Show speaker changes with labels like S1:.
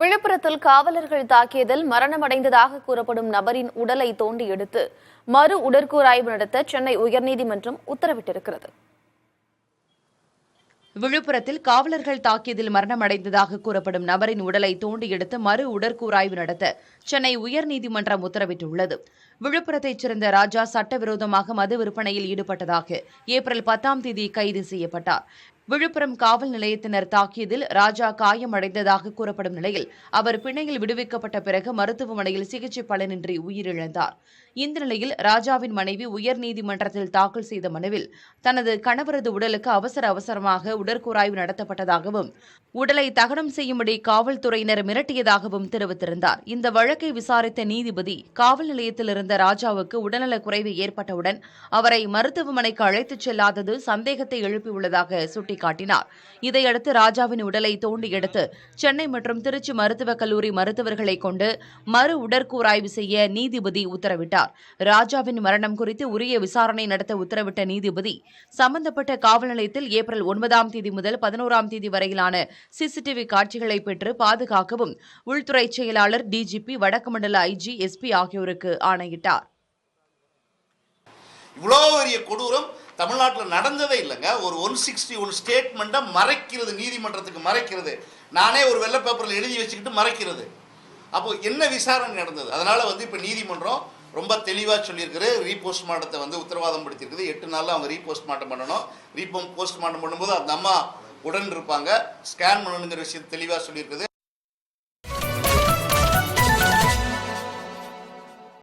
S1: விழுப்புரத்தில் காவலர்கள் தாக்கியதில் மரணமடைந்ததாக கூறப்படும் நபரின் உடலை தோண்டி எடுத்து மறு உடற்கூறாய்வு நடத்த சென்னை உயர்நீதிமன்றம் உத்தரவிட்டிருக்கிறது.
S2: விழுப்புரத்தில் காவலர்கள் தாக்கியதில் மரணமடைந்ததாக கூறப்படும் நபரின் உடலை தோண்டி எடுத்து மறு உடற்கூறாய்வு நடத்த சென்னை உயர்நீதிமன்றம் உத்தரவிட்டுள்ளது. விழுப்புரத்தைச் சேர்ந்த ராஜா சட்டவிரோதமாக மது விற்பனையில் ஈடுபட்டதாக ஏப்ரல் 10ஆம் தேதி கைது செய்யப்பட்டார். விழுப்புரம் காவல் நிலையத்தினர் தாக்கியதில் ராஜா காயமடைந்ததாக கூறப்படும் நிலையில் அவர் பிணையில் விடுவிக்கப்பட்ட பிறகு மருத்துவமனையில் சிகிச்சை பலனின்றி உயிரிழந்தார். இந்த நிலையில் ராஜாவின் மனைவி உயர்நீதிமன்றத்தில் தாக்கல் செய்த மனுவில் தனது கணவரது உடலுக்கு அவசரமாக உடற்கூறாய்வு நடத்தப்பட்டதாகவும் உடலை தகனம் செய்யும்படி காவல்துறையினர் மிரட்டியதாகவும் தெரிவித்திருந்தார். இந்த வழக்கை விசாரித்த நீதிபதி காவல் நிலையத்தில் இருந்த ராஜாவுக்கு உடல்நலக் குறைவு ஏற்பட்டவுடன் அவரை மருத்துவமனைக்கு அழைத்துச் செல்லாதது சந்தேகத்தை எழுப்பியுள்ளதாக சுட்டிக்காட்டினார். இதையடுத்து ராஜாவின் உடலை தோண்டி எடுத்து சென்னை மற்றும் திருச்சி மருத்துவக் கல்லூரி மருத்துவர்களை கொண்டு மறு உடற்கூறாய்வு செய்ய நீதிபதி உத்தரவிட்டார். ராஜாவின் மரணம் குறித்து உரிய விசாரணை நடத்த உத்தரவிட்ட நீதிபதி சம்பந்தப்பட்ட காவல் நிலையத்தில் ஏப்ரல் 9ஆம் தேதி முதல் 11ஆம் தேதி வரையிலான சிசிடிவி காட்சிகளை பெற்று பாதுகாக்கவும் உள்துறை செயலாளர், டிஜிபி, வடக்கு மண்டல ஐஜி, எஸ்பி ஆகியோருக்கு ஆணையிட்டார்.
S3: இவ்வளவு பெரிய கொடூரம் தமிழ்நாட்டில் நடந்ததே இல்லைங்க. ஒரு 161 ஸ்டேட்மெண்ட்டை மறைக்கிறது, நீதிமன்றத்துக்கு மறைக்கிறது. நானே ஒரு வெள்ளை பேப்பரில் எழுதி வச்சுக்கிட்டு மறைக்கிறது. அப்போ என்ன விசாரணை நடந்தது? அதனால இப்போ நீதிமன்றம் ரொம்ப தெளிவாக சொல்லியிருக்கிற ரீபோஸ்ட்மார்ட்டத்தை உத்தரவாதம் படுத்தியிருக்குது. 8 நாளில் அவங்க ரீபோஸ்ட்மார்ட்டம் பண்ணணும். போஸ்ட்மார்ட்டம் பண்ணும்போது அந்த அம்மா உடன் இருப்பாங்க, ஸ்கேன் பண்ணணுங்கிற விஷயத்தை தெளிவாக சொல்லியிருக்குது.